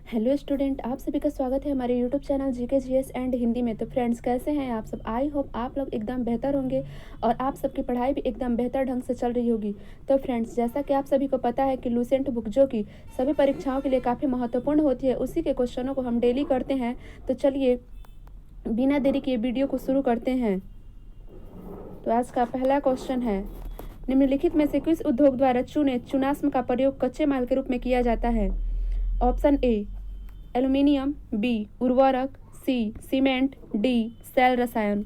Hello student, आप सभी का स्वागत है हमारे YouTube channel GK GS and Hindi में। तो फ्रेंड्स, कैसे हैं आप सब? आई होप आप लोग एकदम बेहतर होंगे और आप सबकी पढ़ाई भी एकदम बेहतर ढंग से चल रही होगी। तो फ्रेंड्स, जैसा कि आप सभी को पता है कि लूसेंट बुक जो कि सभी परीक्षाओं के लिए काफ़ी महत्वपूर्ण होती है, उसी के क्वेश्चनों को हम डेली करते हैं। तो चलिए बिना देरी किए वीडियो को शुरू करते हैं। तो आज का पहला क्वेश्चन है, निम्नलिखित में से किस उद्योग द्वारा चूनास्म का प्रयोग कच्चे माल के रूप में किया जाता है? ऑप्शन ए एल्यूमिनियम, बी उर्वरक, सी सीमेंट, डी सेल रसायन।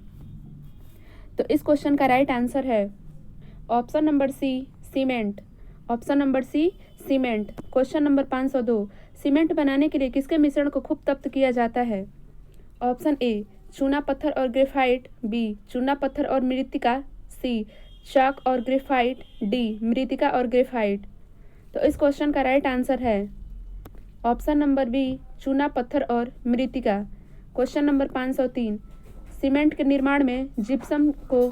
तो इस क्वेश्चन का राइट आंसर है option number C cement. Option number C cement. Question number 502, cement बनाने के लिए किसके मिश्रण को खूब तप्त किया जाता है? ऑप्शन ए चूना पत्थर और ग्रेफाइट, बी चूना पत्थर और मृत्तिका, सी चाक और ग्रेफाइट, डी मृत्तिका और ग्रेफाइट। तो इस क्वेश्चन का राइट आंसर है ऑप्शन नंबर बी चूना पत्थर और मृत्तिका। क्वेश्चन नंबर 503, सीमेंट के निर्माण में जिप्सम को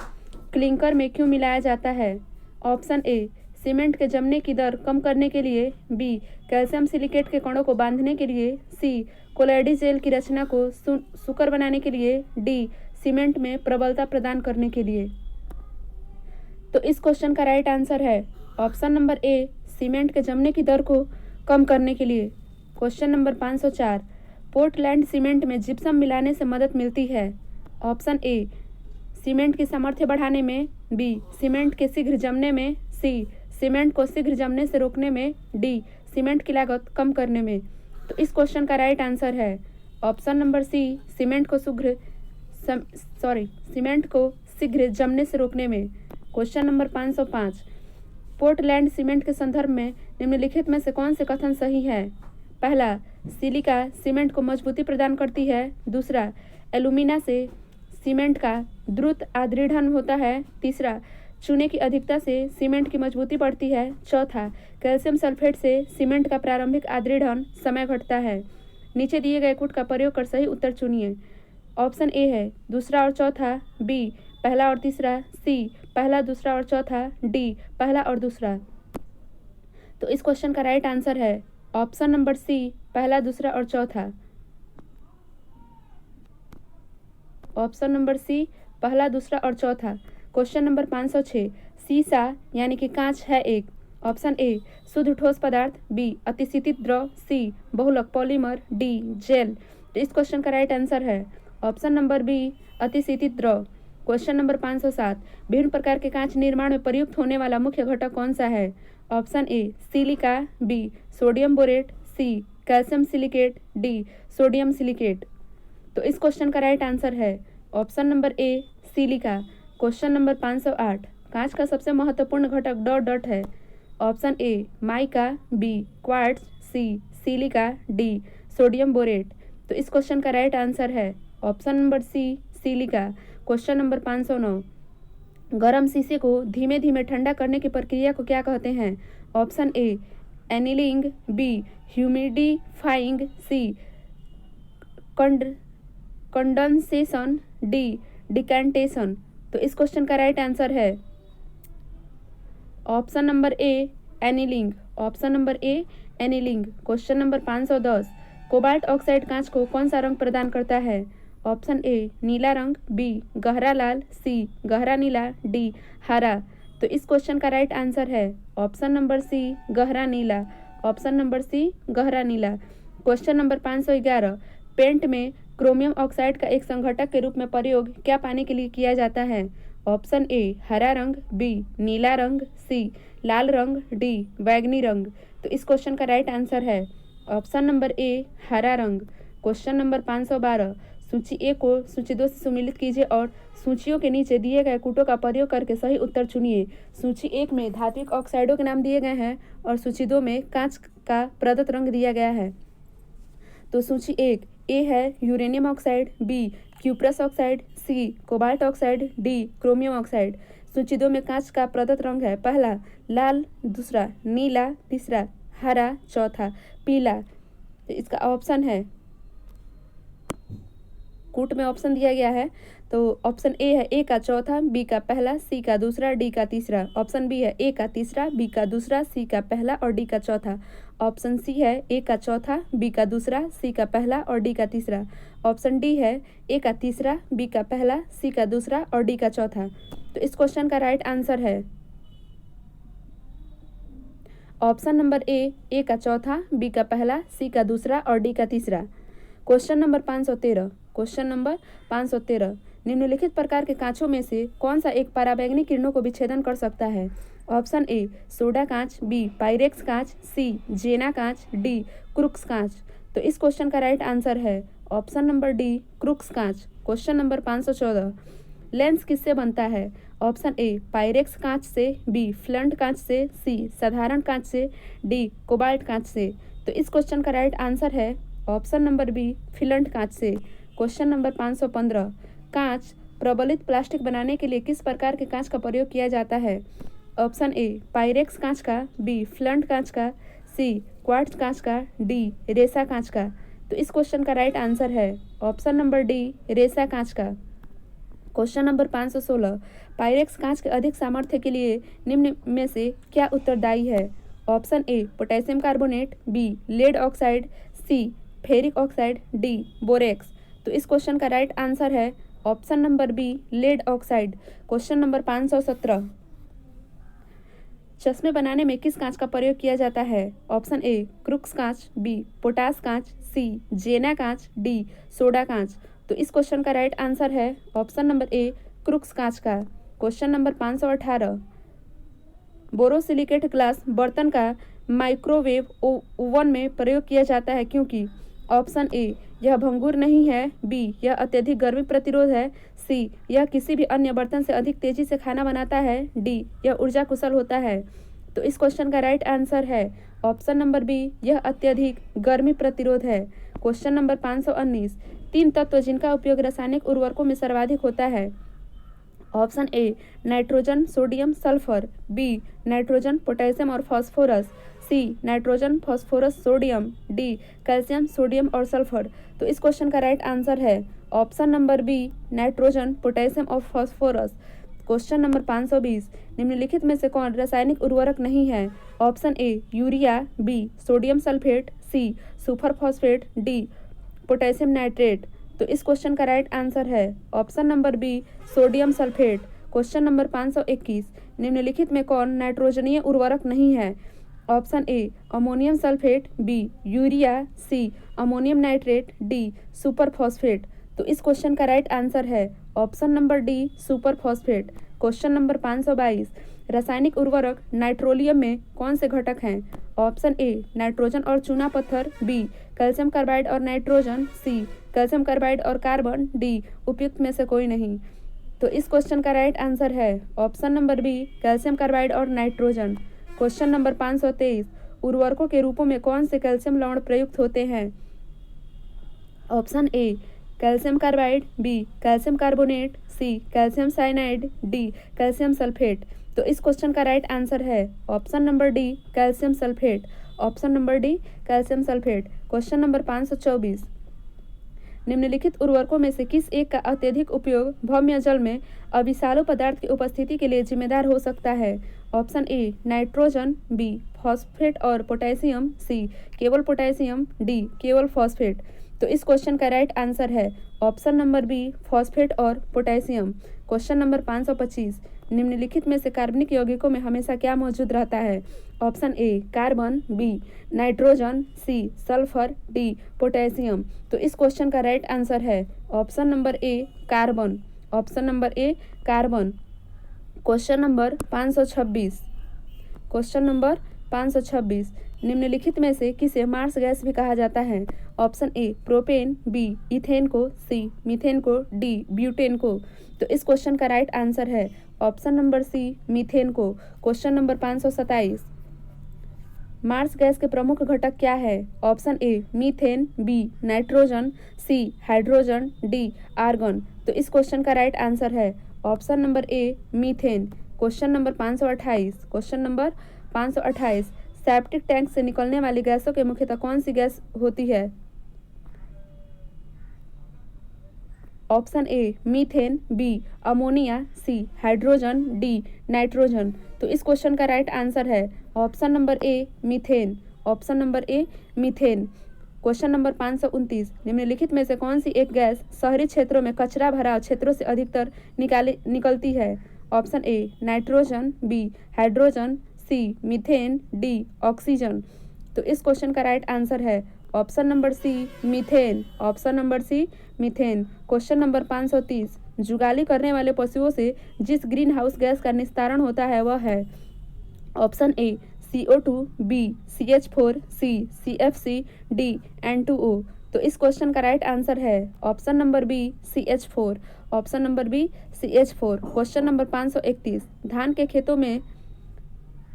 क्लिंकर में क्यों मिलाया जाता है? ऑप्शन ए सीमेंट के जमने की दर कम करने के लिए, बी कैल्शियम सिलिकेट के कणों को बांधने के लिए, सी कोलाइडी जेल की रचना को सुकर बनाने के लिए, डी सीमेंट में प्रबलता प्रदान करने के लिए। तो इस क्वेश्चन का राइट आंसर है ऑप्शन नंबर ए सीमेंट के जमने की दर को कम करने के लिए। क्वेश्चन नंबर 504, पोर्टलैंड सीमेंट में जिप्सम मिलाने से मदद मिलती है? ऑप्शन ए सीमेंट की सामर्थ्य बढ़ाने में, बी सीमेंट के शीघ्र जमने में, सी सीमेंट को शीघ्र जमने से रोकने में, डी सीमेंट की लागत कम करने में। तो इस क्वेश्चन का राइट आंसर है ऑप्शन नंबर सी सीमेंट को शीघ्र जमने से रोकने में। क्वेश्चन नंबर 505, पोर्टलैंड सीमेंट के संदर्भ में निम्नलिखित में से कौन से कथन सही है? पहला, सिलिका सीमेंट को मजबूती प्रदान करती है। दूसरा, एल्यूमिना से सीमेंट का द्रुत आदृढ़न होता है। तीसरा, चूने की अधिकता से सीमेंट की मजबूती बढ़ती है। चौथा, कैल्शियम सल्फेट से सीमेंट का प्रारंभिक आदृढ़न समय घटता है। नीचे दिए गए कूट का प्रयोग कर सही उत्तर चुनिए। ऑप्शन ए है दूसरा और चौथा, बी पहला और तीसरा, सी पहला दूसरा और चौथा, डी पहला और दूसरा। तो इस क्वेश्चन का राइट आंसर है ऑप्शन नंबर सी पहला दूसरा और चौथा। ऑप्शन नंबर सी पहला दूसरा और चौथा। क्वेश्चन नंबर 506, सीसा यानी कि कांच है एक? ऑप्शन ए शुद्ध ठोस पदार्थ, बी अतिशीतित द्रव, सी बहुलक पॉलीमर, डी जेल। तो इस क्वेश्चन का राइट आंसर है ऑप्शन नंबर बी अतिशीतित द्रव। क्वेश्चन नंबर 507, विभिन्न प्रकार के कांच निर्माण में प्रयुक्त होने वाला मुख्य घटक कौन सा है? Option A silica, B sodium borate, C calcium silicate, D sodium silicate. तो इस क्वेश्चन का राइट आंसर है option number A silica. Question number 508, कांच का सबसे महत्वपूर्ण घटक डॉट डॉट है? Option A mica, B quartz, C silica, D sodium borate. तो इस क्वेश्चन का राइट आंसर है option number C silica. Question number 509, गर्म शीशे को धीमे धीमे ठंडा करने की प्रक्रिया को क्या कहते हैं? Option A annealing, B humidifying, C condensation, D decantation. तो इस क्वेश्चन का राइट आंसर है option number A annealing. Option number A annealing. Question number 510, cobalt oxide कांच को कौन सा रंग प्रदान करता है? ऑप्शन ए नीला रंग, बी गहरा लाल, सी गहरा नीला, डी हरा। तो इस क्वेश्चन का राइट आंसर है ऑप्शन नंबर सी गहरा नीला। ऑप्शन नंबर सी गहरा नीला। क्वेश्चन नंबर 511, पेंट में क्रोमियम ऑक्साइड का एक संघटक के रूप में प्रयोग क्या पाने के लिए किया जाता है? ऑप्शन ए हरा रंग, बी नीला रंग, सी लाल रंग, डी बैगनी रंग। तो इस क्वेश्चन का राइट आंसर है ऑप्शन नंबर ए हरा रंग। क्वेश्चन नंबर 512, सूची ए को सूची 2 से सम्मिलित कीजिए और सूचियों के नीचे दिए गए कूटों का प्रयोग करके सही उत्तर चुनिए। सूची 1 में धात्विक ऑक्साइडों के नाम दिए गए हैं और सूची 2 में कांच का प्रदत्त रंग दिया गया है। तो सूची 1 ए है uranium oxide, B cuprous oxide, C cobalt oxide, D chromium oxide. सूची 2 में कांच का प्रदत्त रंग है पहला लाल, दूसरा नीला, तीसरा हरा, चौथा पीला। तो इसका ऑप्शन है, कूट में ऑप्शन दिया गया है तो ऑप्शन ए का चौथा, बी का पहला, सी का दूसरा, डी का तीसरा। ऑप्शन बी है ए का तीसरा, बी का दूसरा, सी का पहला और डी का चौथा। ऑप्शन सी है ए का चौथा, बी का दूसरा, सी का पहला और डी का तीसरा। ऑप्शन डी है ए का तीसरा, बी का पहला, सी का दूसरा और डी का चौथा। तो इस क्वेश्चन का राइट आंसर है ऑप्शन नंबर ए का चौथा, बी का पहला, सी का दूसरा और डी का तीसरा। क्वेश्चन नंबर 513 निम्नलिखित प्रकार के कांचों में से कौन सा एक पराबैंगनी किरणों को विच्छेदन कर सकता है? ऑप्शन ए सोडा कांच, बी पाइरेक्स कांच, सी जेना कांच, डी क्रुक्स कांच। तो इस क्वेश्चन का राइट आंसर है ऑप्शन नंबर डी क्रुक्स कांच। क्वेश्चन नंबर 514 लेंस किससे बनता है? ऑप्शन ए पाइरेक्स कांच से, बी फ्लंट कांच से, सी साधारण कांच से, डी कोबाल्ट कांच से। तो इस क्वेश्चन का राइट आंसर है ऑप्शन नंबर बी फ्लंट कांच से। क्वेश्चन नंबर 515 कांच प्रबलित प्लास्टिक बनाने के लिए किस प्रकार के कांच का प्रयोग किया जाता है? ऑप्शन ए पाइरेक्स कांच का, बी फ्लंट कांच का, सी क्वार्ट्ज कांच का, डी रेसा कांच का। तो इस क्वेश्चन का राइट आंसर है ऑप्शन नंबर डी रेसा कांच का। क्वेश्चन नंबर 516 पाइरेक्स कांच के अधिक सामर्थ्य के लिए निम्न में से क्या उत्तरदायी है? Option A potassium carbonate, B lead oxide, C ferric oxide, D borax. तो इस क्वेश्चन का राइट आंसर है option number B lead oxide. Question number 517 चश्मे बनाने में किस कांच का प्रयोग किया जाता है? ऑप्शन ए क्रुक्स कांच, बी पोटास कांच, सी जेना कांच, डी सोडा कांच। तो इस क्वेश्चन का राइट आंसर है ऑप्शन नंबर ए क्रुक्स कांच का। क्वेश्चन नंबर 518 बोरोसिलिकेट ग्लास बर्तन का माइक्रोवेव ओवन में प्रयोग किया जाता है क्योंकि? ऑप्शन ए यह भंगुर नहीं है, बी यह अत्यधिक गर्मी प्रतिरोध है, सी यह किसी भी अन्य बर्तन से अधिक तेजी से खाना बनाता है, डी यह ऊर्जा कुशल होता है। तो इस क्वेश्चन का राइट आंसर है ऑप्शन नंबर बी यह अत्यधिक गर्मी प्रतिरोध है। क्वेश्चन नंबर 519 तीन तत्व जिनका उपयोग रासायनिक उर्वरकों में सर्वाधिक होता है। Option A nitrogen sodium sulphur, B nitrogen potassium और phosphorus, C nitrogen phosphorus sodium, D calcium sodium और सल्फर। तो इस क्वेश्चन का राइट आंसर है option number B nitrogen potassium और फास्फोरस। क्वेश्चन नंबर 520 निम्नलिखित में से कौन रासायनिक उर्वरक नहीं है? Option A urea, B sodium sulphate, C super phosphate, D potassium nitrate. तो इस क्वेश्चन का राइट आंसर है option number B sodium sulphate. Question number 521 निम्नलिखित में कौन नाइट्रोजनीय उर्वरक नहीं है? Option A ammonium sulphate, B urea, C ammonium nitrate, D super phosphate. तो इस क्वेश्चन का राइट आंसर है option number D super phosphate. Question number 522 रासायनिक उर्वरक नाइट्रोलियम में कौन से घटक हैं? ऑप्शन ए नाइट्रोजन और चूना पत्थर, बी कैल्शियम कार्बाइड और नाइट्रोजन, सी कैल्शियम कार्बाइड और कार्बन, डी उपयुक्त में से कोई नहीं। तो इस क्वेश्चन का राइट आंसर है option number B calcium carbide और नाइट्रोजन। क्वेश्चन नंबर 523 उर्वरकों के रूपों में कौन से कैल्शियम लवण प्रयुक्त होते हैं? Option A calcium carbide, B calcium carbonate, C calcium cyanide, D calcium sulphate. तो इस क्वेश्चन का राइट आंसर है option number D calcium sulphate. Option number D calcium sulphate. Question number 524 निम्नलिखित उर्वरकों में से किस एक का अत्यधिक उपयोग भौम्य जल में अविषालु पदार्थ की उपस्थिति के लिए जिम्मेदार हो सकता है? Option A nitrogen, B phosphate और पोटेशियम, सी केवल पोटेशियम, डी केवल फॉस्फेट। तो इस क्वेश्चन का राइट आंसर है ऑप्शन नंबर बी फॉस्फेट और पोटेशियम। क्वेश्चन नंबर 525 निम्नलिखित में से कार्बनिक यौगिकों में हमेशा क्या मौजूद रहता है? Option A carbon, B nitrogen, C sulphur, D potassium. तो इस क्वेश्चन का राइट आंसर है option number A carbon. Option number A carbon. Question number 526 question number 526 निम्नलिखित में से किसे मार्स गैस भी कहा जाता है? Option A propane, B ethane को, सी मीथेन को, डी ब्यूटेन को। तो इस क्वेश्चन का राइट आंसर है ऑप्शन नंबर सी मीथेन को। क्वेश्चन नंबर 527 मार्स गैस के प्रमुख घटक क्या है? Option A methane, B nitrogen, C hydrogen, D argon. तो इस क्वेश्चन का राइट आंसर है option number A methane. Question number 528 question number 528 septic tank से निकलने वाली गैसों के मुख्यतः कौन सी गैस होती है? Option A methane, B ammonia, C hydrogen, D nitrogen. तो इस क्वेश्चन का राइट आंसर है option number A methane. Option number A methane. Question number 529, निम्नलिखित में से कौन सी एक गैस शहरी क्षेत्रों में कचरा भरा क्षेत्रों से अधिकतर निकलती है? Option A nitrogen, B hydrogen, C methane, D oxygen. तो इस क्वेश्चन का राइट आंसर है option number C methane. Option number C methane. Question number 530, जुगाली करने वाले पशुओं से जिस ग्रीन हाउस गैस का निस्तारण होता है वह है? Option A CO2, B CH4, C CFC, D N2O। तो इस क्वेश्चन का राइट आंसर है option number B CH4। Option number B CH4। Question number 531, धान के खेतों में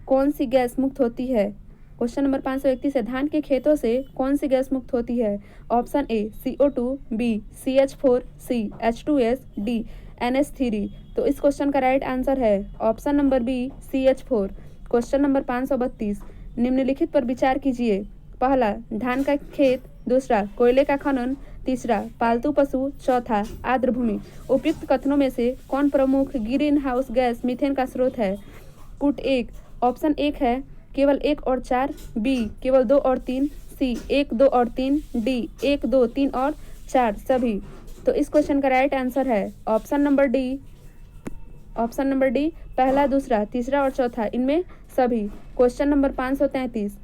कौन सी गैस मुक्त होती है? क्वेश्चन नंबर 531 है, धान के खेतों से कौन सी गैस मुक्त होती है? Option A CO2, B CH4, C H2S, D NH3। तो इस क्वेश्चन का राइट आंसर है option number B CH4। Question number 532, निम्नलिखित पर विचार कीजिए। पहला धान का खेत, दूसरा कोयले का खनन, तीसरा पालतू पशु, चौथा आर्द्रभूमि। उपयुक्त कथनों में से कौन प्रमुख ग्रीन हाउस गैस मीथेन का स्रोत है? पुट एक, ऑप्शन एक है केवल 1 और 4, बी केवल 2 और 3, सी 1, 2 और 3, डी 1, 2, 3 और 4 सभी। तो इस क्वेश्चन का राइट आंसर है option number D. Option number D, पहला, दूसरा, तीसरा और चौथा इनमें सभी। क्वेश्चन नंबर 533,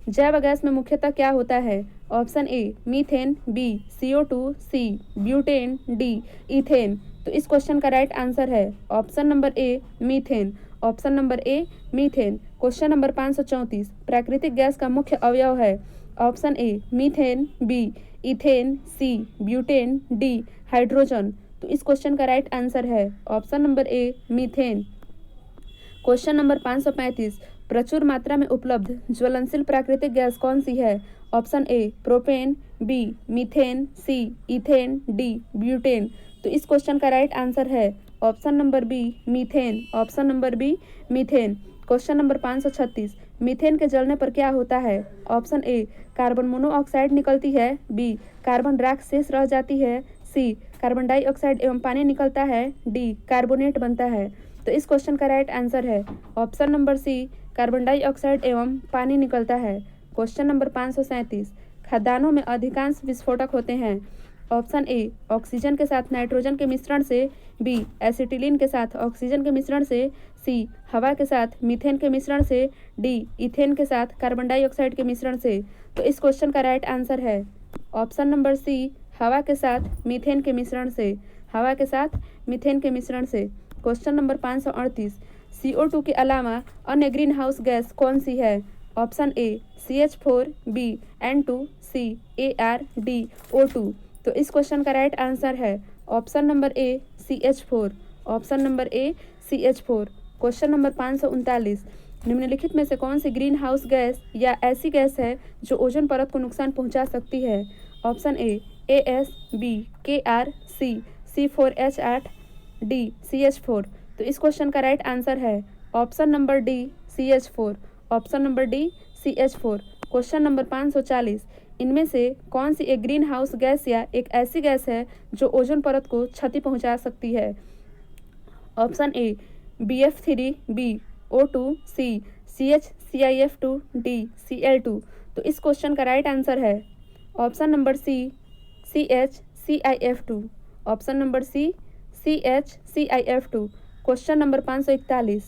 जैव गैस में मुख्यतः क्या होता है? Option A methane, B CO2, C butane, D ethane. तो इस क्वेश्चन का राइट आंसर है option number A methane. Option number A methane. Question number 534, प्राकृतिक गैस का मुख्य अवयव है? Option A methane, B ethane, C butane, D hydrogen. तो इस क्वेश्चन का राइट आंसर है option number A methane. Question number 535, प्रचुर मात्रा में उपलब्ध ज्वलनशील प्राकृतिक गैस कौन सी है? Option A propane, B methane, C ethane, D butane. तो इस क्वेश्चन का राइट आंसर है option number B methane. Option number B methane. Question number 536, methane के जलने पर क्या होता है? ऑप्शन ए कार्बन मोनोऑक्साइड निकलती है, बी कार्बन राख शेष रह जाती है, सी कार्बन डाइऑक्साइड एवं पानी निकलता है, डी कार्बोनेट बनता है। तो इस क्वेश्चन का राइट आंसर है option number C carbon dioxide एवं पानी निकलता है। क्वेश्चन नंबर 537, खाद्यान्नों में अधिकांश विस्फोटक होते हैं? ऑप्शन ए ऑक्सीजन के साथ नाइट्रोजन के मिश्रण से, बी एसिटिलीन के साथ ऑक्सीजन के मिश्रण से, सी हवा के साथ मीथेन के मिश्रण से, डी इथेन के साथ कार्बन डाइऑक्साइड के मिश्रण से। तो इस क्वेश्चन का राइट आंसर है ऑप्शन नंबर सी हवा के साथ मीथेन के मिश्रण से। हवा के साथ मीथेन के मिश्रण से। क्वेश्चन नंबर 538, CO2 के अलावा अन्य ग्रीन हाउस गैस कौन सी है? Option A CH4, B N2, C AR, D O2। तो इस क्वेश्चन का राइट आंसर है option number A CH4। Option number A CH4। Question number 539, निम्नलिखित में से कौन सी ग्रीन हाउस गैस या ऐसी गैस है जो ओजोन परत को नुकसान पहुंचा सकती है? Option A AS, B KR, C C4H8, D CH4। तो इस क्वेश्चन का राइट आंसर है option number D CH4। Option number D CH4। Question number 540, इनमें से कौन सी एक ग्रीन हाउस गैस या एक ऐसी गैस है जो ओजोन परत को क्षति पहुंचा सकती है? Option A BF3, B O2, C CH-CiF2, D Cl2। तो इस क्वेश्चन का राइट आंसर है option number C CH-CiF2। Option number C CH-CiF2। Question number 541,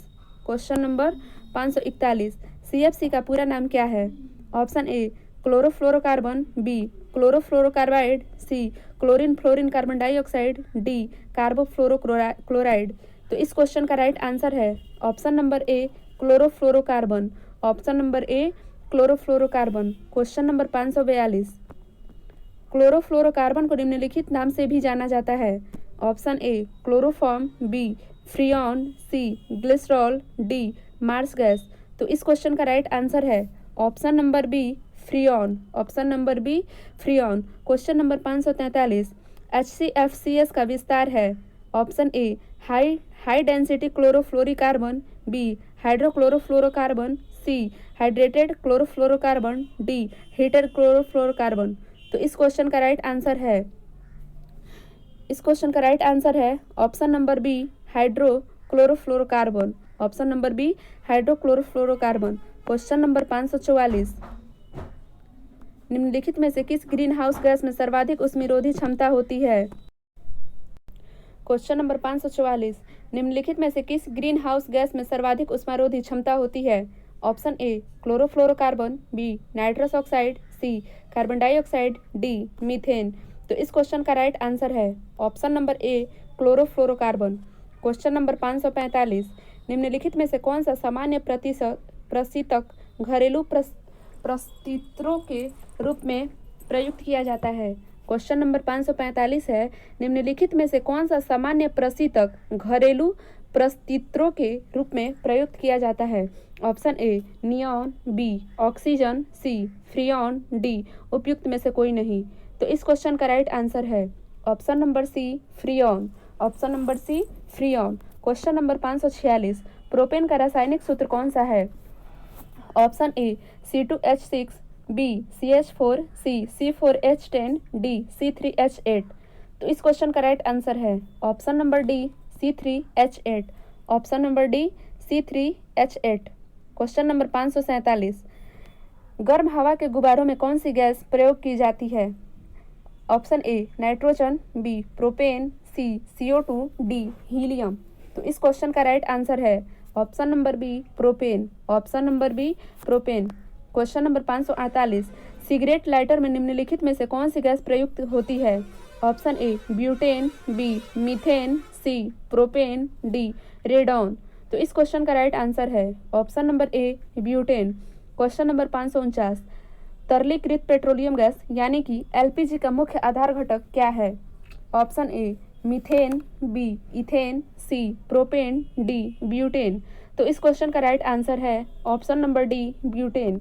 question number 541, CFC का पूरा नाम क्या है? Option A chlorofluorocarbon, B chlorofluorocarbide, C chlorine fluorine carbon dioxide, D carbofluorochloride. तो इस क्वेश्चन का राइट आंसर है option number A chlorofluorocarbon. Option number A chlorofluorocarbon. Question number 542, chlorofluorocarbon को निम्नलिखित नाम से भी जाना जाता है? Option A chloroform, B freon, C glycerol, D marsh gas. तो इस क्वेश्चन का राइट आंसर है option number B freon. Option number B freon. Question number 543, HCFCS का विस्तार है? Option A high density chlorofluorocarbon, B hydrochlorofluorocarbon, C hydrated chlorofluorocarbon, D heated chlorofluorocarbon. तो इस question का राइट आंसर है इस क्वेश्चन का राइट आंसर है option number B hydrochlorofluorocarbon. Option number B hydrochlorofluorocarbon. Question number 544, निम्नलिखित में से किस ग्रीन हाउस गैस में सर्वाधिक उष्मीरोधी क्षमता होती है? क्वेश्चन नंबर 544, निम्नलिखित में से किस ग्रीन हाउस गैस में सर्वाधिक उष्मारोधी क्षमता होती है? Option A chlorofluorocarbon, B nitrous oxide, C carbon dioxide, D methane. तो इस क्वेश्चन का राइट आंसर है option number A chlorofluorocarbon. Question number 545, निम्नलिखित में से कौन सा सामान्य प्रशीतक घरेलू प्रस्तित्रों के रूप में प्रयुक्त किया जाता है? क्वेश्चन नंबर 545 है, निम्नलिखित में से कौन सा सामान्य प्रशीतक घरेलू प्रस्तित्रों के रूप में प्रयुक्त किया जाता है? Option A neon, B oxygen, C freon, D उपयुक्त में से कोई नहीं। तो इस क्वेश्चन का राइट आंसर है option number C freon. Option number C freon. Question number 546, propane का रासायनिक सूत्र कौन सा है? Option A C2H6, B CH4, C C4H10, D C3H8। तो इस क्वेश्चन का राइट आंसर है option number D C3H8। Option number D C3H8। Question number 547, गर्म हवा के गुब्बारों में कौन सी गैस प्रयोग की जाती है? Option A nitrogen, B propane, C CO2, D helium. तो इस क्वेश्चन का राइट आंसर है option number B propane. Option number B propane. Question number 548, cigarette lighter में निम्नलिखित में से कौन सी गैस प्रयुक्त होती है? Option A butane, B methane, C propane, D radon. तो इस क्वेश्चन का राइट आंसर है option number A butane. Question number 549, तरलीकृत पेट्रोलियम गैस यानी कि LPG का मुख्य आधार घटक क्या है? Option A methane, B ethane, C propane, D butane. तो इस क्वेश्चन का राइट आंसर है option number D butane.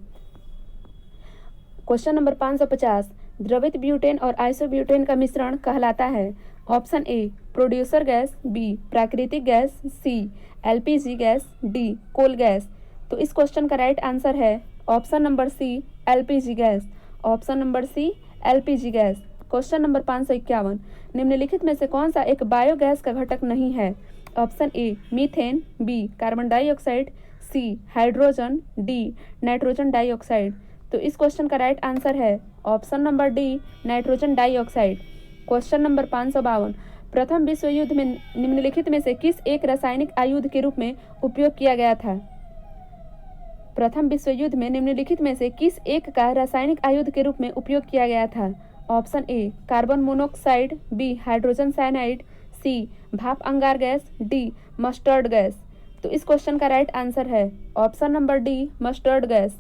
Question number 550, द्रवित ब्यूटेन और आइसोब्यूटेन का मिश्रण कहलाता है? Option A producer gas, B प्राकृतिक gas, C LPG gas, D coal gas. तो इस क्वेश्चन का राइट आंसर है option number C LPG gas. Option number C LPG gas. Question number 551, निम्नलिखित में से कौन सा एक बायोगैस का घटक नहीं है? Option A methane, B carbon dioxide, C hydrogen, D nitrogen dioxide. तो इस क्वेश्चन का राइट आंसर है option number D nitrogen dioxide. Question number 552, प्रथम विश्व युद्ध में निम्नलिखित में से किस एक रासायनिक आयुध के रूप में उपयोग किया गया था? प्रथम विश्व युद्ध में निम्नलिखित में से किस एक का रासायनिक आयुध के रूप में उपयोग किया गया था? Option A carbon monoxide, B hydrogen cyanide, C भाप अंगार गैस, डी मस्टर्ड गैस। तो इस क्वेश्चन का राइट आंसर है option number D mustard gas.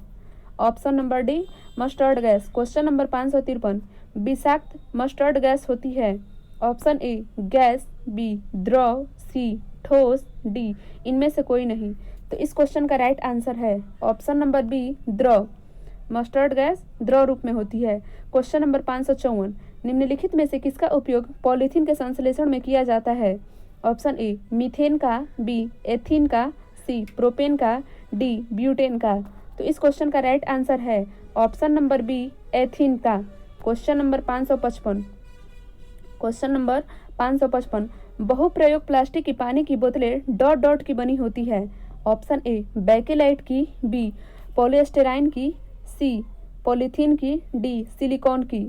Option number D mustard gas. Question number 553, विषाक्त मस्टर्ड गैस होती है? ऑप्शन ए गैस, बी द्रव, सी ठोस, डी इनमें से कोई नहीं। तो इस क्वेश्चन का राइट आंसर है ऑप्शन नंबर बी द्रव। मस्टर्ड गैस द्रव रूप में होती है। क्वेश्चन नंबर 554, निम्नलिखित में से किसका उपयोग पॉलीथीन के संश्लेषण में किया जाता है? ऑप्शन ए मीथेन का, बी एथीन का, सी प्रोपेन का, डी ब्यूटेन का। तो इस क्वेश्चन का राइट आंसर है ऑप्शन नंबर बी एथीन का। क्वेश्चन नंबर 555, क्वेश्चन नंबर 555, बहुप्रयोग प्लास्टिक की पानी की बोतलें डॉट डॉट की बनी होती है? ऑप्शन ए बेकेलाइट की, बी पॉलीस्टेराइन की, सी पॉलीथीन की, डी सिलिकॉन की।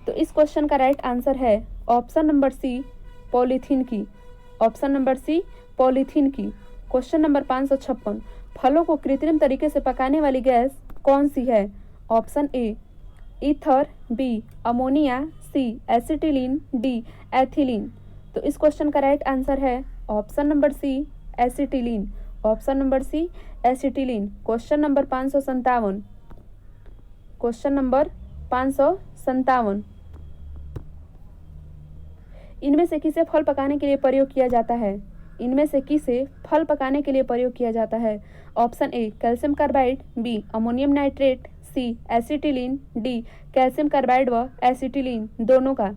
तो इस क्वेश्चन का राइट आंसर है ऑप्शन नंबर सी पॉलीथीन की। ऑप्शन नंबर सी पॉलीथीन की। क्वेश्चन नंबर 556, फलों को कृत्रिम तरीके से पकाने वाली गैस कौन सी है? Option A ether, B ammonia, C acetylene, D ethylene. तो इस क्वेश्चन का राइट आंसर है option number C acetylene. Option number C acetylene. Question number 557, question number 557, इनमें से किसे फल पकाने के लिए प्रयोग किया जाता है? इनमें से किसे फल पकाने के लिए प्रयोग किया जाता है? Option A calcium carbide, B ammonium nitrate, C acetylene, D calcium carbide व एसिटिलीन दोनों का।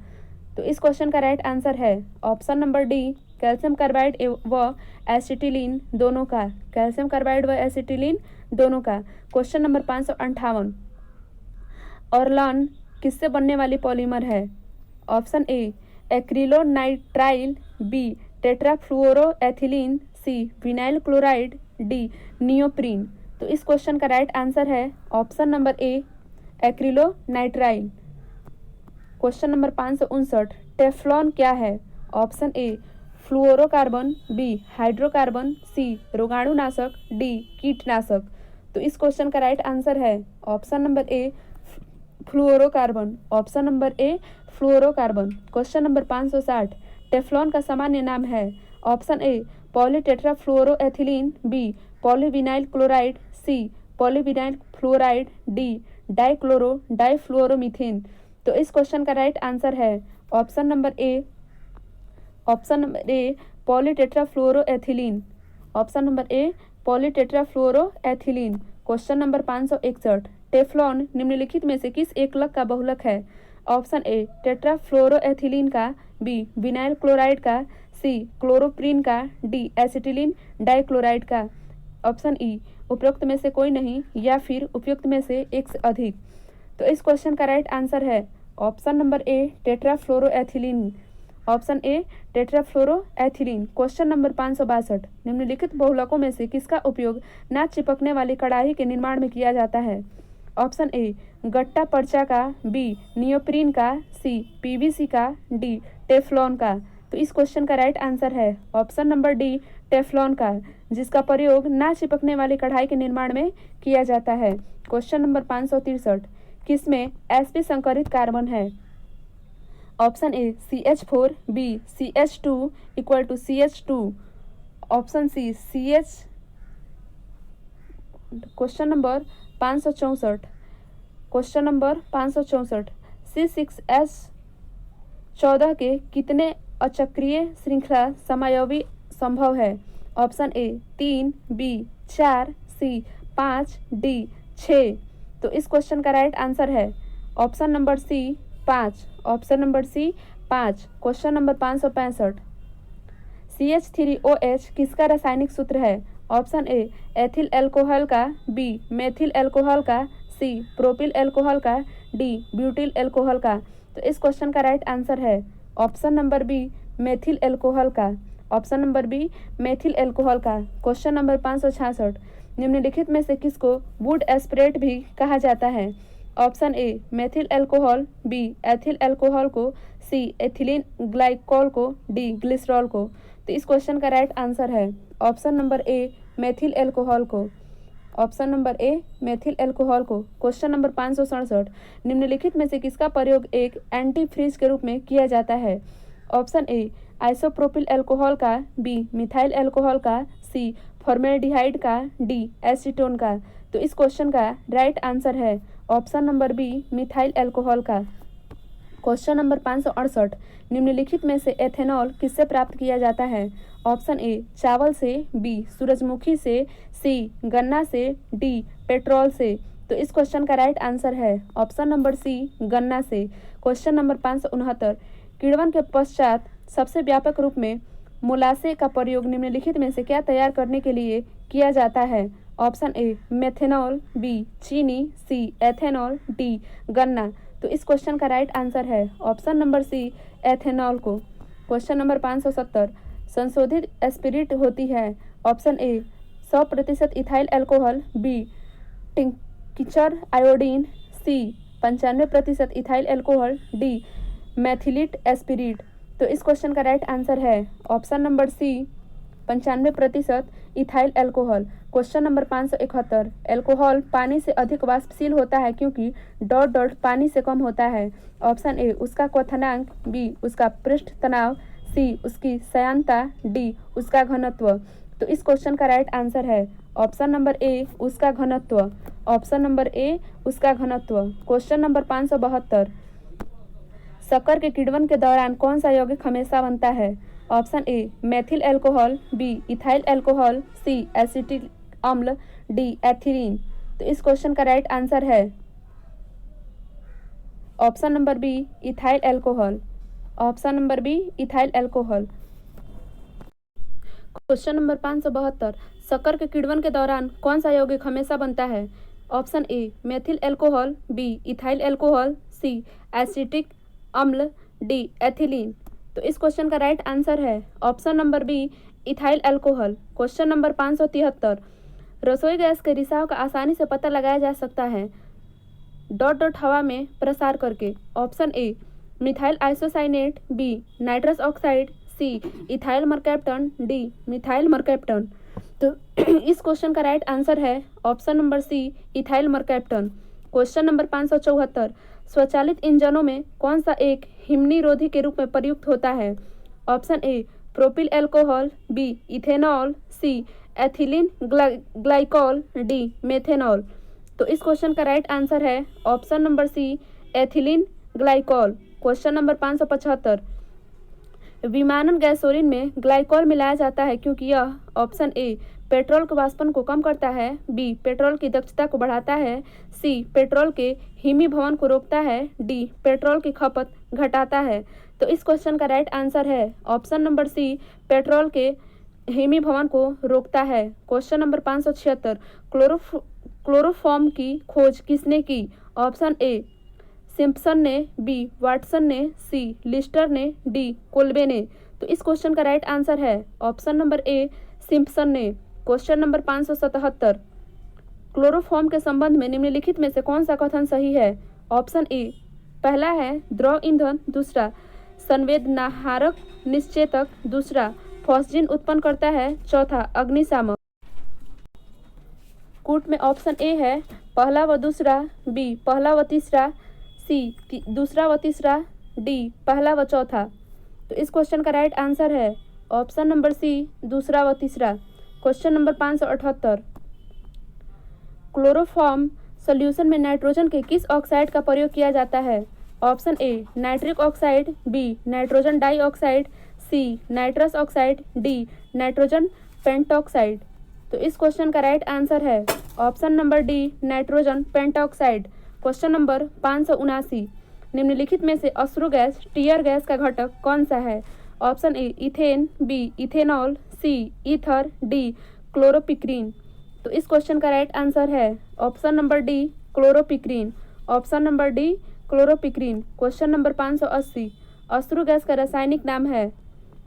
तो इस क्वेश्चन का राइट आंसर है option number D calcium carbide व एसिटिलीन दोनों का। कैल्शियम कार्बाइड व एसिटिलीन दोनों का। क्वेश्चन नंबर 558, ऑर्लान किससे बनने वाली पॉलीमर है? Option A acrylonitrile, B tetrafluoroethylene, C vinyl chloride, D neoprene. तो इस क्वेश्चन का राइट आंसर है option number A acrylonitrile. Question number 559, Teflon क्या है? Option A fluorocarbon, B hydrocarbon, C रोगाणुनाशक, डी कीटनाशक। तो इस क्वेश्चन का राइट आंसर है option number A fluorocarbon. Option number A fluorocarbon. Question number 560, Teflon का सामान्य नाम है? Option A polytetrafluoroethylene, B polyvinyl chloride, C polyvinyl fluoride, D difluoromethane. तो इस क्वेश्चन का राइट आंसर है option number A polytetrafluoroethylene. Option number A polytetrafluoroethylene. Question number 561, Teflon निम्नलिखित में से किस एकलक का बहुलक है? ऑप्शन ए टेट्राफ्लोरोएथिलीन का, बी विनाइल क्लोराइड का, सी क्लोरोप्रीन का, डी एसिटिलीन डाइक्लोराइड का। ऑप्शन ई उपरोक्त में से कोई नहीं या फिर उपयुक्त में से एक से अधिक। तो इस क्वेश्चन का राइट आंसर है option number A tetrafluoroethylene. Option A tetrafluoroethylene. Question number 562, निम्नलिखित बहुलकों में से किसका उपयोग न चिपकने वाली कड़ाही के निर्माण में किया जाता है? ऑप्शन ए गट्टा पर्चा का, बी नियोप्रीन का, सी पीवीसी का, डी टेफ्लॉन का। तो इस क्वेश्चन का राइट आंसर है ऑप्शन नंबर डी टेफ्लॉन का, जिसका प्रयोग न चिपकने वाली कढ़ाई के निर्माण में किया जाता है। क्वेश्चन नंबर 563, किसमें sp संकरित कार्बन है? Option A CH4, B CH2 equal to CH2, option C CH। Question number 564, question number 564, C6H14 के कितने अचक्रीय श्रृंखला समायोवी संभव है? Option A 3, B 4, C 5, D 6। तो इस क्वेश्चन का राइट आंसर है option number C 5। Option number C 5। Question number 565, CH3OH किसका रासायनिक सूत्र है? ऑप्शन ए एथिल एल्कोहल का, बी मेथिल एल्कोहल का, सी प्रोपिल एल्कोहल का, डी ब्यूटिल एल्कोहल का। तो इस क्वेश्चन का राइट आंसर है option number B methyl alcohol का। Option number B methyl alcohol का। क्वेश्चन नंबर 566, निम्नलिखित में से किसको वुड एस्पिरेट भी कहा जाता है? Option A methyl alcohol, B ethyl alcohol को, सी एथिलीन ग्लाइकोल को, डी ग्लिसरॉल को। तो इस क्वेश्चन का राइट आंसर है option number A methyl alcohol को। Option number A methyl alcohol को। क्वेश्चन नंबर 567, निम्नलिखित में से किसका प्रयोग एक एंटी फ्रीज के रूप में किया जाता है? ऑप्शन ए आइसोप्रोपिल एल्कोहल का, बी मिथाइल एल्कोहल का, सी फॉर्मेल्डिहाइड का, डी एसीटोन का। तो इस क्वेश्चन का राइट आंसर है option number B methyl alcohol का। क्वेश्चन नंबर 568, निम्नलिखित में से एथेनॉल किससे प्राप्त किया जाता है? ऑप्शन ए चावल से, बी सूरजमुखी से, सी गन्ना से, डी पेट्रोल से। तो इस क्वेश्चन का राइट आंसर है ऑप्शन नंबर सी गन्ना से। क्वेश्चन नंबर 569, किण्वन के पश्चात सबसे व्यापक रूप में मोलासे का प्रयोग निम्नलिखित में से क्या तैयार करने के लिए किया जाता है? ऑप्शन ए मेथेनॉल, बी चीनी, सी एथेनॉल, डी गन्ना। तो इस क्वेश्चन का राइट आंसर है ऑप्शन नंबर सी एथेनॉल को। क्वेश्चन नंबर 570, संशोधित स्पिरिट होती है? Option A 100% ethyl alcohol, B tincture iodine, C 95% ethyl alcohol, D methylate spirit. तो इस क्वेश्चन का राइट आंसर है option number C 95% ethyl alcohol. Question number 571, alcohol पानी से अधिक वाष्पशील होता है क्योंकि ... पानी से कम होता है। ऑप्शन ए उसका क्वथनांक, बी उसका पृष्ठ तनाव, सी उसकी श्यानता, डी उसका घनत्व। तो इस क्वेश्चन का राइट आंसर है ऑप्शन नंबर ए उसका घनत्व। ऑप्शन नंबर ए उसका घनत्व। क्वेश्चन नंबर 572, शक्कर के किण्वन के दौरान कौन सा यौगिक हमेशा बनता है? Option A methyl alcohol, B ethyl alcohol, C acetic अम्ल, डी एथिलीन। तो इस क्वेश्चन का राइट आंसर है option number B ethyl alcohol. Option number B ethyl alcohol. Question number 572, शक्कर के किण्वन के दौरान कौन सा यौगिक हमेशा बनता है? Option A methyl alcohol, B ethyl alcohol, C acetic अम्ल, डी एथिलीन। तो इस क्वेश्चन का राइट आंसर है option number B ethyl alcohol. Question number 573, रसोई गैस के रिसाव का आसानी से पता लगाया जा सकता है डॉट डॉट हवा में प्रसार करके। Option A methyl isocyanate, B nitrous oxide, C ethyl mercaptan, D methyl mercaptan. तो इस क्वेश्चन का राइट आंसर है option number C ethyl mercaptan. Question number 574, स्वचालित इंजनों में कौन सा एक हिमनिरोधी के रूप में प्रयुक्त होता है? Option A propyl alcohol, B ethanol, C ethylene glycol, D methanol. तो इस क्वेश्चन का राइट आंसर है option number C ethylene glycol. Question number 575, विमानन गैसोलीन में ग्लाइकॉल मिलाया जाता है क्योंकि यह ऑप्शन ए पेट्रोल के वाष्पन को कम करता है, बी पेट्रोल की दक्षता को बढ़ाता है, सी पेट्रोल के हिमीभवन को रोकता है, डी पेट्रोल की खपत घटाता है। तो इस क्वेश्चन का राइट आंसर है ऑप्शन नंबर सी पेट्रोल के हिमीभवन को रोकता है। क्वेश्चन नंबर 576, क्लोरोफॉर्म की खोज किसने की? ऑप्शन ए सिम्पसन ने, बी वाटसन ने, सी लिस्टर ने, डी कोल्बे ने। तो इस क्वेश्चन का राइट आंसर है ऑप्शन नंबर ए सिम्पसन ने। क्वेश्चन नंबर 577, क्लोरोफॉर्म के संबंध में निम्नलिखित में से कौन सा कथन सही है? ऑप्शन ए पहला है द्रव ईंधन, दूसरा संवेदनाहारक निश्चेतक, दूसरा फॉस्जिन उत्पन्न करता है, चौथा अग्निशामक। कूट में ऑप्शन ए है पहला व दूसरा, बी पहला व तीसरा, सी दूसरा व तीसरा, डी पहला व चौथा। तो इस क्वेश्चन का राइट आंसर है ऑप्शन नंबर सी दूसरा व तीसरा। क्वेश्चन नंबर 578, क्लोरोफॉर्म सॉल्यूशन में नाइट्रोजन के किस ऑक्साइड का प्रयोग किया जाता है? Option A nitric oxide, B nitrogen dioxide, C nitrous oxide, D nitrogen pentoxide. तो इस क्वेश्चन का राइट आंसर है option number D nitrogen pentoxide. Question number 579, निम्नलिखित में से अश्रु गैस टीयर गैस का घटक कौन सा है? Option A ethane, B ethanol, C ether, D chloropicrin. तो इस क्वेश्चन का राइट आंसर है option number D chloropicrin. Option number D chloropicrin. Question number 580, अश्रु गैस का रासायनिक नाम है?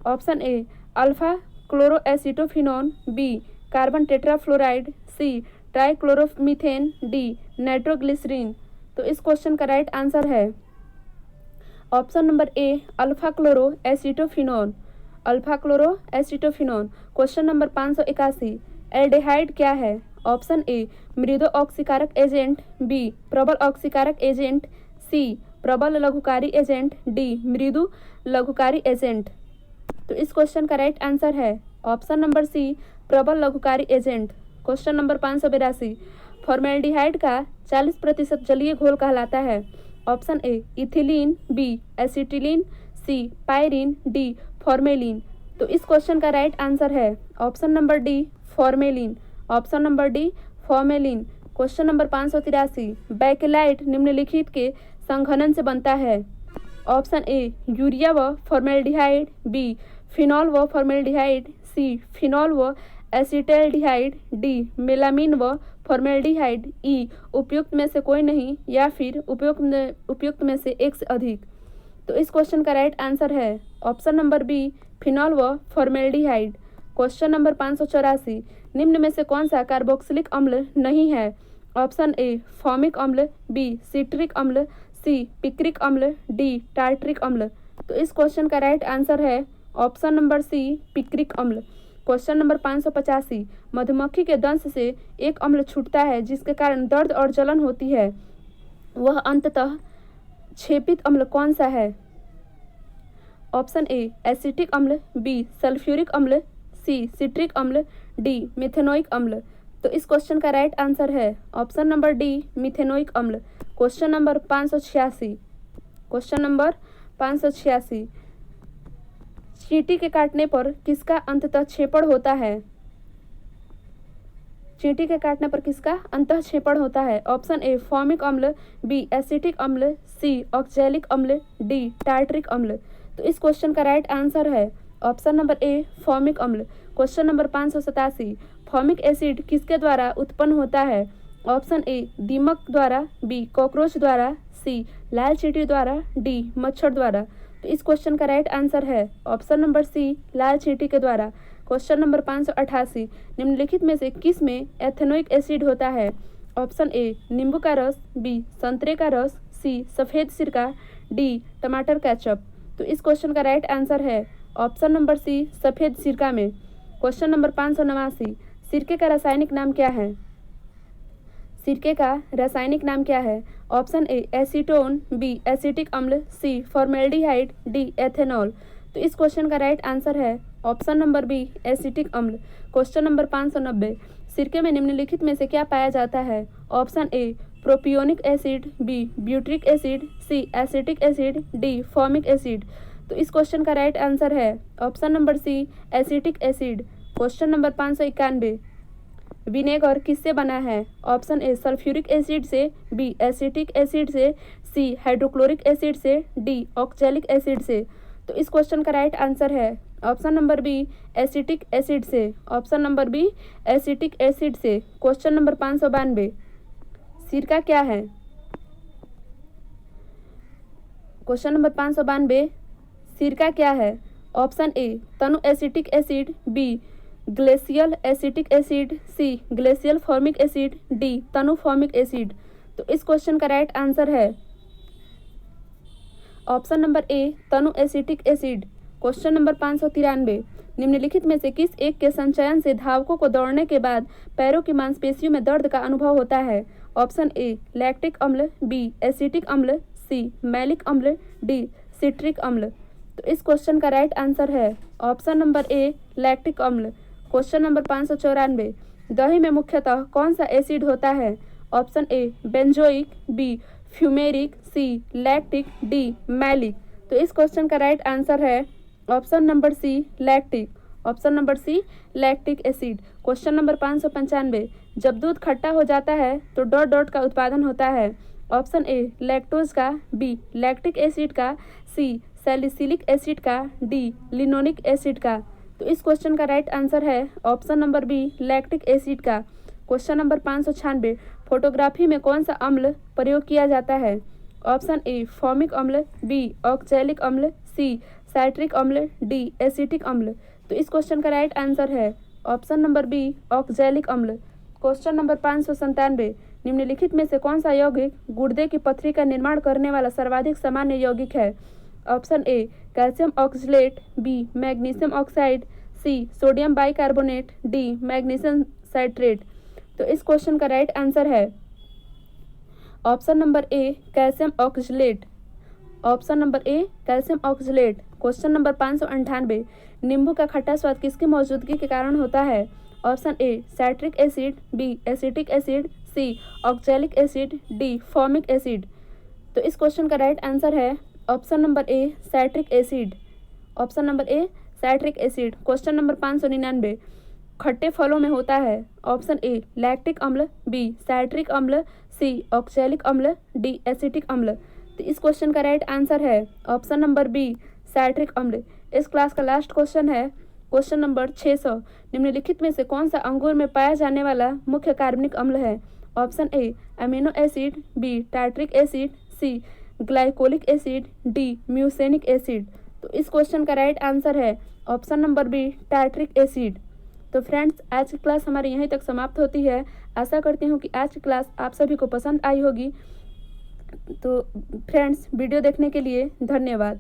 Option A alpha chloroacetophenone, B carbon tetrafluoride, C trichloromethane, D nitroglycerine. तो इस क्वेश्चन का राइट आंसर है option number A alpha chloroacetophenone. Alpha chloroacetophenone. Question number 581, aldehyde क्या है? ऑप्शन ए मृदु ऑक्सीकारक एजेंट, बी प्रबल ऑक्सीकारक एजेंट, सी प्रबल लघुकारी एजेंट, डी मृदु लघुकारी एजेंट। तो इस क्वेश्चन का राइट आंसर है ऑप्शन नंबर सी प्रबल लघुकारी एजेंट। क्वेश्चन नंबर 582, फॉर्मेल्डिहाइड का 40% जलीय घोल कहलाता है? Option A ethylene, B acetylene, C pyrene, D formalin. तो इस क्वेश्चन का राइट आंसर है option number D formalin. Option number D formalin. Question number 583, bakelite निम्नलिखित के संघनन से बनता है? ऑप्शन ए यूरिया व फॉर्मेल्डिहाइड, बी फिनॉल व फॉर्मेल्डिहाइड, सी फिनॉल व एसिटल्डिहाइड, डी मेलामीन व फॉर्मेल्डिहाइड, ई उपयुक्त में से कोई नहीं या फिर उपयुक्त में से एक से अधिक। तो इस क्वेश्चन का राइट आंसर है ऑप्शन नंबर बी फिनॉल व फॉर्मेल्डिहाइड। क्वेश्चन नंबर 584, निम्न में से कौन सा कार्बोक्सिलिक अम्ल नहीं है? ऑप्शन ए फॉर्मिक अम्ल, बी सिट्रिक अम्ल, सी पिक्रिक अम्ल, डी टार्ट्रिक अम्ल। तो इस क्वेश्चन का राइट आंसर है ऑप्शन नंबर सी पिक्रिक अम्ल। क्वेश्चन नंबर 585, मधुमक्खी के दंश से एक अम्ल छूटता है जिसके कारण दर्द और जलन होती है, वह अंततः क्षेपित अम्ल कौन सा है? ऑप्शन ए एसिटिक अम्ल, बी सल्फ्यूरिक अम्ल, सी सिट्रिक अम्ल, डी मिथेनोइक अम्ल। तो इस क्वेश्चन का राइट आंसर है ऑप्शन नंबर डी मिथेनोइक अम्ल। क्वेश्चन नंबर 586, क्वेश्चन नंबर 586, चींटी के काटने पर किसका अंततः क्षेपण होता है? चींटी के काटने पर किसका अंतः क्षेपण होता है? ऑप्शन ए फॉर्मिक अम्ल, बी एसिटिक अम्ल, सी ऑक्जेलिक अम्ल, डी टार्ट्रिक अम्ल। तो इस क्वेश्चन का राइट आंसर है ऑप्शन नंबर ए फॉर्मिक अम्ल। क्वेश्चन नंबर 587, फॉर्मिक एसिड किसके द्वारा उत्पन्न होता है? ऑप्शन ए दीमक द्वारा, बी कॉकरोच द्वारा, सी लाल चींटी द्वारा, डी मच्छर द्वारा। तो इस क्वेश्चन का राइट आंसर है ऑप्शन नंबर सी, लाल चींटी के द्वारा। क्वेश्चन नंबर 588, निम्नलिखित में से किस में एथेनोइक एसिड होता है? ऑप्शन ए नींबू का रस, बी संतरे का रस, सी सफ़ेद सिरका, डी टमाटर केचप। तो इस क्वेश्चन का राइट आंसर है ऑप्शन नंबर सी, सफ़ेद सिरका में। क्वेश्चन नंबर 589, सिरके का रासायनिक नाम क्या है? सिरके का रासायनिक नाम क्या है? Option A acetone, B acetic अम्ल, सी फॉर्मेल्डिहाइड, डी एथेनॉल। तो इस क्वेश्चन का राइट आंसर है ऑप्शन नंबर बी, एसिटिक अम्ल। क्वेश्चन नंबर 590, सिरके में निम्नलिखित में से क्या पाया जाता है? Option A propionic acid, B butyric acid, C acetic acid, D formic acid. तो इस क्वेश्चन का राइट आंसर है option number C, acetic acid. Question number 591, vinegar किससे बना है? ऑप्शन ए सल्फ्यूरिक एसिड से, बी एसिटिक एसिड से, C hydrochloric acid से, डी ऑक्जेलिक एसिड से। तो इस क्वेश्चन का राइट आंसर है option number B, acetic acid से। Option number B, acetic acid से। क्वेश्चन नंबर 592, सिरका क्या है? क्वेश्चन नंबर 592, सिरका क्या है? ऑप्शन ए तनु acetic acid, B glacial acetic acid, C glacial formic acid, D तनु फॉर्मिक एसिड। तो इस क्वेश्चन का राइट आंसर है ऑप्शन नंबर ए, तनु एसिटिक एसिड। क्वेश्चन नंबर 593, निम्नलिखित में से किस एक के संचयन से धावकों को दौड़ने के बाद पैरों की मांसपेशियों में दर्द का अनुभव होता है? ऑप्शन ए लैक्टिक अम्ल, बी एसिटिक अम्ल, सी मैलिक अम्ल, डी सिट्रिक अम्ल। तो इस क्वेश्चन का राइट आंसर है ऑप्शन नंबर ए, लैक्टिक अम्ल। क्वेश्चन नंबर 594, दही में मुख्यतः कौन सा एसिड होता है? Option A benzoic, B fumaric, C lactic, D malic. तो इस क्वेश्चन का राइट आंसर है option number C, lactic. Option number C, lactic acid. Question number 595, जब दूध खट्टा हो जाता है तो डॉट डॉट का उत्पादन होता है? ऑप्शन ए लैक्टोज का, बी लैक्टिक एसिड का, सी सैलिसिलिक एसिड का, डी लिनोनिक एसिड का। तो इस क्वेश्चन का राइट आंसर है option number B, lactic acid का। क्वेश्चन नंबर 596, फोटोग्राफी में कौन सा अम्ल प्रयोग किया जाता है? ऑप्शन ए फॉर्मिक अम्ल, बी ऑक्जेलिक अम्ल, सी साइट्रिक अम्ल, डी एसिटिक अम्ल। तो इस क्वेश्चन का राइट आंसर है ऑप्शन नंबर बी, ऑक्जेलिक अम्ल। क्वेश्चन नंबर 597, निम्नलिखित में से कौन सा यौगिक गुर्दे की पथरी का निर्माण करने वाला सर्वाधिक सामान्य यौगिक है? Option A calcium oxalate, B magnesium oxide, C sodium bicarbonate, D magnesium citrate. तो इस क्वेश्चन का राइट आंसर है option number A, calcium oxalate. Option number A, calcium oxalate. Question number 598, नींबू का खट्टा स्वाद किसकी मौजूदगी के कारण होता है? Option A citric acid, B acetic acid, C oxalic acid, D formic acid. तो इस क्वेश्चन का राइट आंसर है option number A, citric acid. Option number A, citric acid. Question number 599, खट्टे फलों में होता है? ऑप्शन ए लैक्टिक अम्ल, बी साइट्रिक अम्ल, सी ऑक्जेलिक अम्ल, डी एसिटिक अम्ल। तो इस क्वेश्चन का राइट आंसर है ऑप्शन नंबर बी, साइट्रिक अम्ल। इस क्लास का लास्ट क्वेश्चन है क्वेश्चन नंबर 600, निम्नलिखित में से कौन सा अंगूर में पाया जाने वाला मुख्य कार्बनिक अम्ल है? Option A amino acid, B tartaric acid, C glycolic acid, D mucenic acid. तो इस क्वेश्चन का राइट आंसर है option number B, tartaric acid. तो फ्रेंड्स, आज की क्लास हमारी यहीं तक समाप्त होती है। आशा करती हूँ कि आज की क्लास आप सभी को पसंद आई होगी। तो फ्रेंड्स, वीडियो देखने के लिए धन्यवाद।